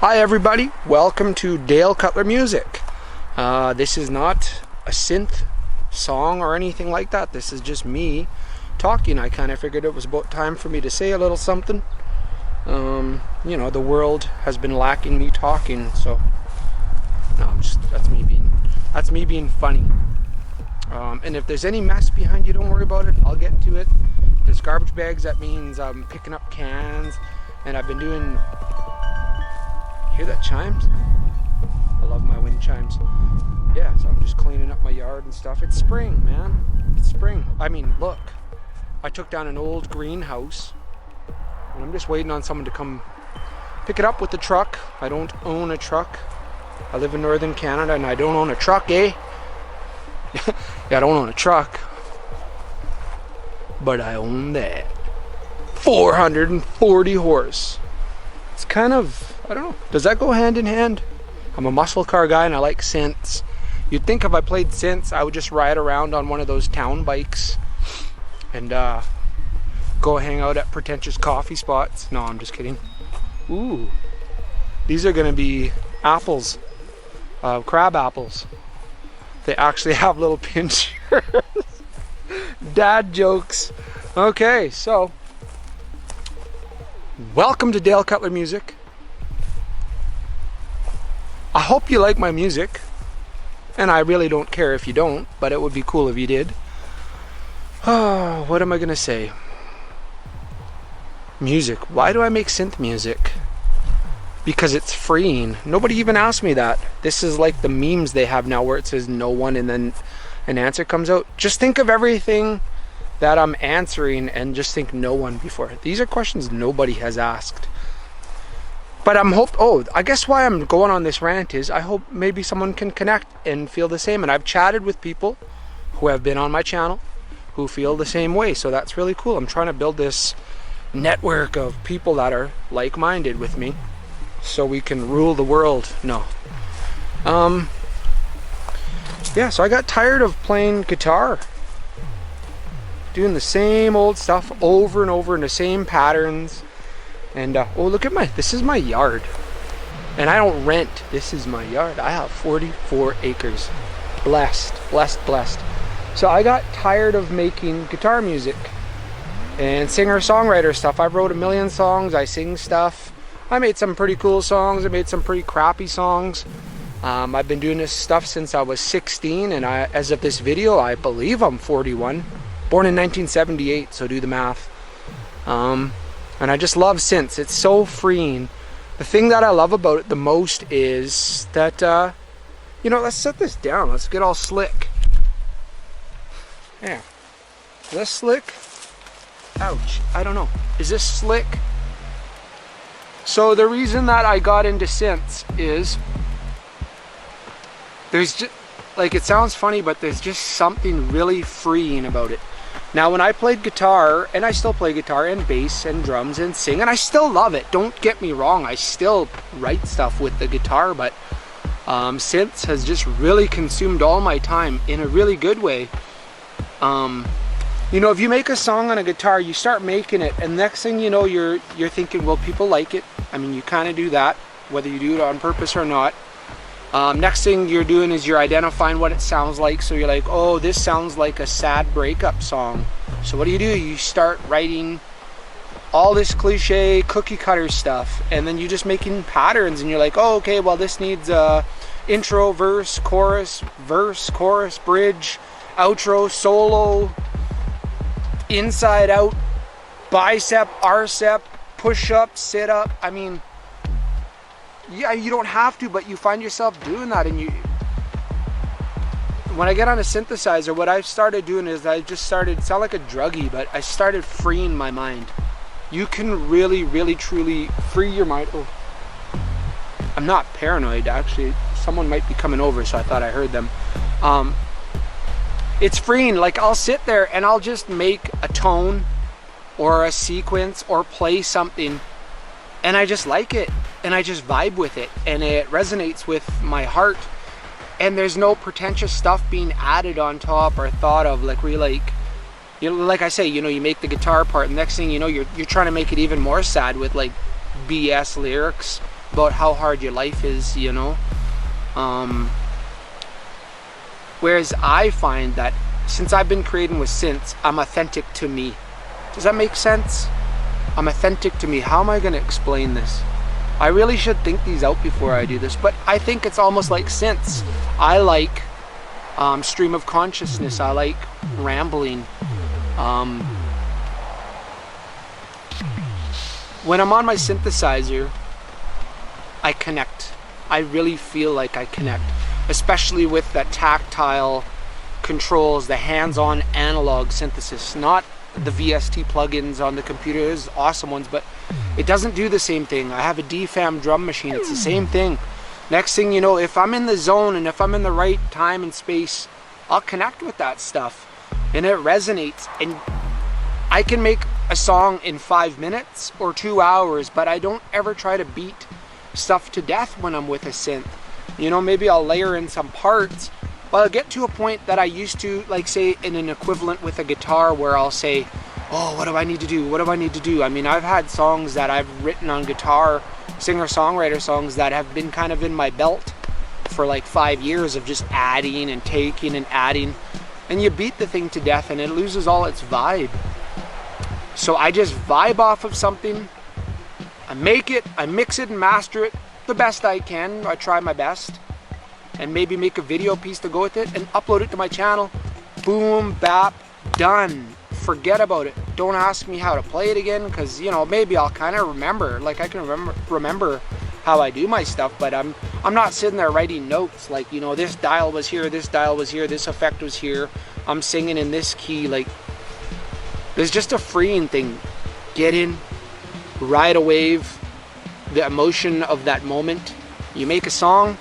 Hi everybody, welcome to Dale Cutler Music. This is not a synth song or anything like that. This is just me talking. I kind of figured it was about time for me to say a little something. You know, the world has been lacking me talking, so no, that's me being funny. And if there's any mess behind you, don't worry about it. I'll get to it. If there's garbage bags, that means I'm picking up cans, and I've been doing. Hear that chimes? I love my wind chimes. Yeah, so I'm just cleaning up my yard and stuff. It's spring, man. It's spring. I mean, look. I took down an old greenhouse, and I'm just waiting on someone to come pick it up with the truck. I don't own a truck. I live in northern Canada, and I don't own a truck, eh? Yeah, I don't own a truck. But I own that 440 horse. It's kind of, I don't know, does that go hand in hand? I'm a muscle car guy and I like synths. You'd think if I played synths, I would just ride around on one of those town bikes and go hang out at pretentious coffee spots. No, I'm just kidding. Ooh, these are gonna be apples, crab apples. They actually have little pinchers. Dad jokes. Okay, so welcome to Dale Cutler Music. I hope you like my music, and I really don't care if you don't, but it would be cool if you did. Oh, what am I gonna say? Music. Why do I make synth music? Because it's freeing. Nobody even asked me that. This is like the memes they have now where it says no one and then an answer comes out. Just think of everything that I'm answering and just think no one before. These are questions nobody has asked. But I guess why I'm going on this rant is I hope maybe someone can connect and feel the same. And I've chatted with people who have been on my channel who feel the same way. So that's really cool. I'm trying to build this network of people that are like-minded with me so we can rule the world. No. Yeah, so I got tired of playing guitar. Doing the same old stuff over and over in the same patterns. And oh, look at this is my yard. And I don't rent. This is my yard. I have 44 acres. Blessed, blessed, blessed. So I got tired of making guitar music and singer-songwriter stuff. I wrote a million songs. I sing stuff. I made some pretty cool songs. I made some pretty crappy songs. I've been doing this stuff since I was 16, and as of this video, I believe I'm 41. Born in 1978, so do the math. And I just love synths. It's so freeing. The thing that I love about it the most is that, you know, let's set this down. Let's get all slick. Yeah. Is this slick? Ouch. I don't know. Is this slick? So the reason that I got into synths is there's just, like, it sounds funny, but there's just something really freeing about it. Now, when I played guitar, and I still play guitar and bass and drums and sing, and I still love it. Don't get me wrong. I still write stuff with the guitar, but synths has just really consumed all my time in a really good way. You know, if you make a song on a guitar, you start making it, and next thing you know, you're thinking, well, people like it. I mean, you kind of do that, whether you do it on purpose or not. Next thing you're doing is you're identifying what it sounds like. So you're like, oh, this sounds like a sad breakup song. So what do? You start writing all this cliche cookie cutter stuff, and then you're just making patterns, and you're like, oh, okay, well, this needs intro, verse, chorus, bridge, outro, solo, inside out, bicep, arcep, push up, sit up. I mean, yeah, you don't have to, but you find yourself doing that. And when I get on a synthesizer, what I've started doing is I just started, sound like a druggie, but I started freeing my mind. You can really, really, truly free your mind. Oh, I'm not paranoid, actually. Someone might be coming over, so I thought I heard them. It's freeing. Like, I'll sit there and I'll just make a tone or a sequence or play something, and I just like it, and I just vibe with it, and it resonates with my heart, and there's no pretentious stuff being added on top or thought of. Like, we like, you know, like I say, you know, you make the guitar part, and next thing you know, you're trying to make it even more sad with like BS lyrics, about how hard your life is, whereas I find that since I've been creating with synths, I'm authentic to me. Does that make sense? I'm authentic to me. How am I going to explain this? I really should think these out before I do this, but I think it's almost like synths. I like stream of consciousness. I like rambling. When I'm on my synthesizer, I connect. I really feel like I connect, especially with that tactile controls, the hands-on analog synthesis, not the VST plugins on the computer. There's awesome ones, but it doesn't do the same thing. I have a DFAM drum machine. It's the same thing. Next thing you know, if I'm in the zone and if I'm in the right time and space, I'll connect with that stuff and it resonates, and I can make a song in 5 minutes or 2 hours, but I don't ever try to beat stuff to death when I'm with a synth. Maybe I'll layer in some parts, but I'll get to a point that I used to, like say in an equivalent with a guitar, where I'll say, oh, what do I need to do? What do I need to do? I mean, I've had songs that I've written on guitar, singer-songwriter songs that have been kind of in my belt for like 5 years of just adding and taking and adding, and you beat the thing to death and it loses all its vibe. So I just vibe off of something, I make it, I mix it and master it the best I can. I try my best, and maybe make a video piece to go with it and upload it to my channel. Boom, bap, done. Forget about it. Don't ask me how to play it again, because maybe I'll kind of remember. Like I can remember how I do my stuff, but I'm not sitting there writing notes like, this dial was here, this dial was here, this effect was here, I'm singing in this key. Like, there's just a freeing thing. Get in, ride a wave, the emotion of that moment. You make a song,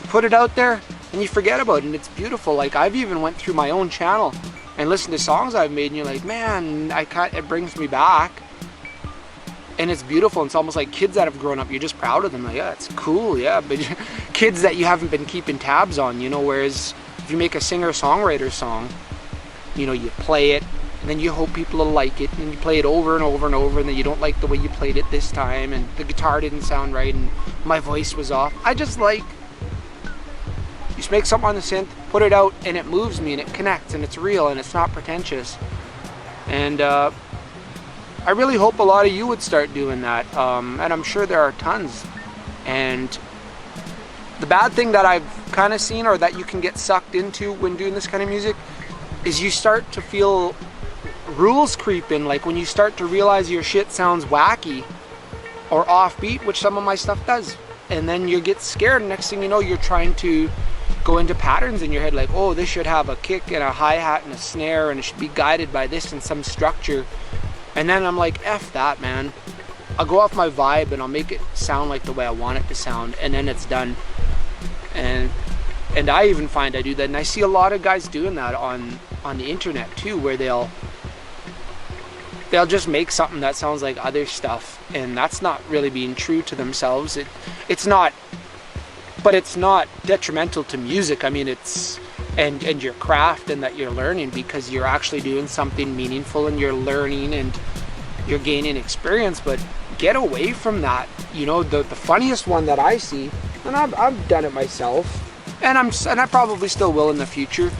put it out there, and you forget about it, and it's beautiful. Like, I've even went through my own channel and listened to songs I've made, and you're like, man, it brings me back, and it's beautiful. It's almost like kids that have grown up. You're just proud of them. Like, yeah, it's cool, yeah. But kids that you haven't been keeping tabs on, whereas if you make a singer-songwriter song, you play it, and then you hope people will like it, and you play it over and over and over, and then you don't like the way you played it this time, and the guitar didn't sound right, and my voice was off. I just like, you just make something on the synth, put it out, and it moves me, and it connects, and it's real, and it's not pretentious. And I really hope a lot of you would start doing that, and I'm sure there are tons. And the bad thing that I've kind of seen, or that you can get sucked into when doing this kind of music, is you start to feel rules creep in. Like when you start to realize your shit sounds wacky or offbeat, which some of my stuff does, and then you get scared, and next thing you know, you're trying to go into patterns in your head, like, oh, this should have a kick and a hi-hat and a snare, and it should be guided by this and some structure. And then I'm like, F that, man. I'll go off my vibe and I'll make it sound like the way I want it to sound, and then it's done. And I even find I do that, and I see a lot of guys doing that on the internet too, where they'll just make something that sounds like other stuff, and that's not really being true to themselves. It's not, but it's not detrimental to music. I mean, it's and your craft, and that you're learning, because you're actually doing something meaningful, and you're learning and you're gaining experience. But get away from that. The funniest one that I see, and I've done it myself, and I probably still will in the future.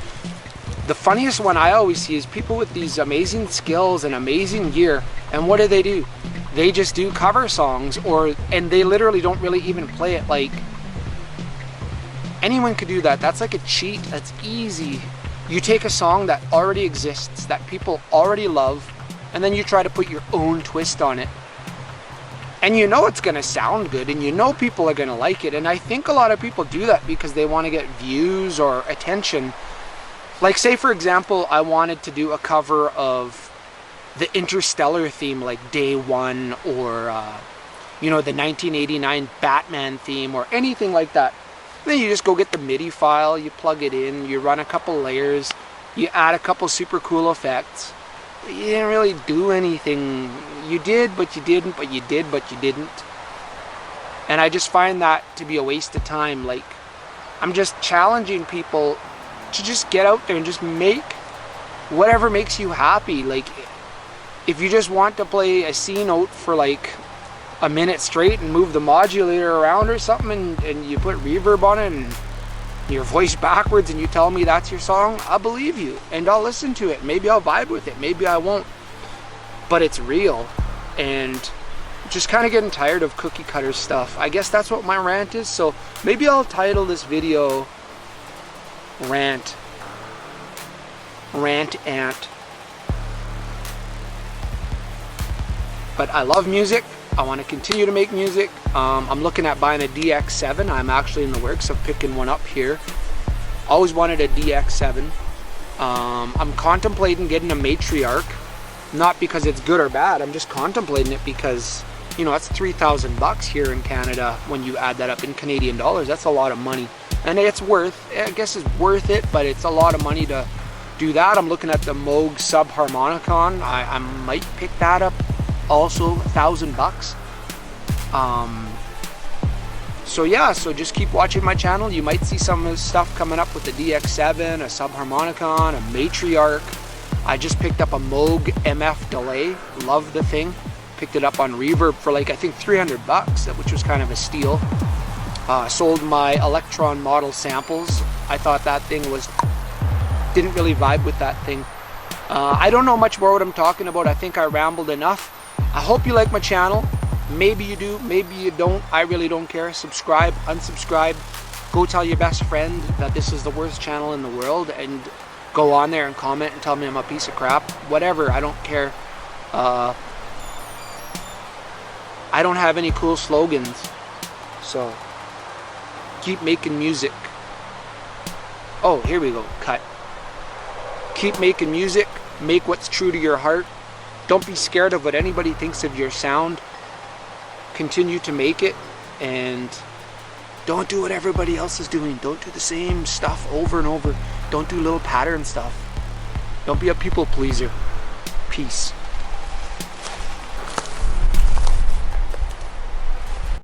The funniest one I always see is people with these amazing skills and amazing gear, and what do? They just do cover songs, and they literally don't really even play it. Like, anyone could do that. That's like a cheat. That's easy. You take a song that already exists, that people already love, and then you try to put your own twist on it. And it's going to sound good, and people are going to like it. And I think a lot of people do that because they want to get views or attention. Like, say for example, I wanted to do a cover of the Interstellar theme, like Day One, or the 1989 Batman theme, or anything like that. Then you just go get the MIDI file, you plug it in, you run a couple layers, you add a couple super cool effects. You didn't really do anything. You did, but you didn't, but you did, but you didn't. And I just find that to be a waste of time. Like, I'm just challenging people to just get out there and just make whatever makes you happy. Like, if you just want to play a C note for like a minute straight and move the modulator around or something, and you put reverb on it and your voice backwards, and you tell me that's your song, I'll believe you and I'll listen to it. Maybe I'll vibe with it, maybe I won't, but it's real. And just kind of getting tired of cookie cutter stuff. I guess that's what my rant is. So maybe I'll title this video Rant Ant. But I love music. I want to continue to make music. I'm looking at buying a DX7. I'm actually in the works of picking one up here. Always wanted a DX7. I'm contemplating getting a Matriarch. Not because it's good or bad. I'm just contemplating it because, you know, that's $3,000 here in Canada. When you add that up in Canadian dollars, that's a lot of money. And I guess it's worth it, but it's a lot of money to do that. I'm looking at the Moog Subharmonicon. I might pick that up. Also $1,000. So yeah, so just keep watching my channel. You might see some of the stuff coming up with the DX7, a Subharmonicon, a Matriarch. I just picked up a Moog MF delay. Love the thing. Picked it up on Reverb for like, I think $300, which was kind of a steal. Sold my Electron model samples. I thought that thing didn't really vibe with that thing. I don't know much more what I'm talking about. I think I rambled enough. I hope you like my channel. Maybe you do, maybe you don't. I really don't care. Subscribe, unsubscribe. Go tell your best friend that this is the worst channel in the world, and go on there and comment and tell me I'm a piece of crap. Whatever, I don't care. I don't have any cool slogans. So, keep making music. Oh, here we go. Cut. Keep making music. Make what's true to your heart. Don't be scared of what anybody thinks of your sound. Continue to make it, and don't do what everybody else is doing. Don't do the same stuff over and over. Don't do little pattern stuff. Don't be a people pleaser. Peace.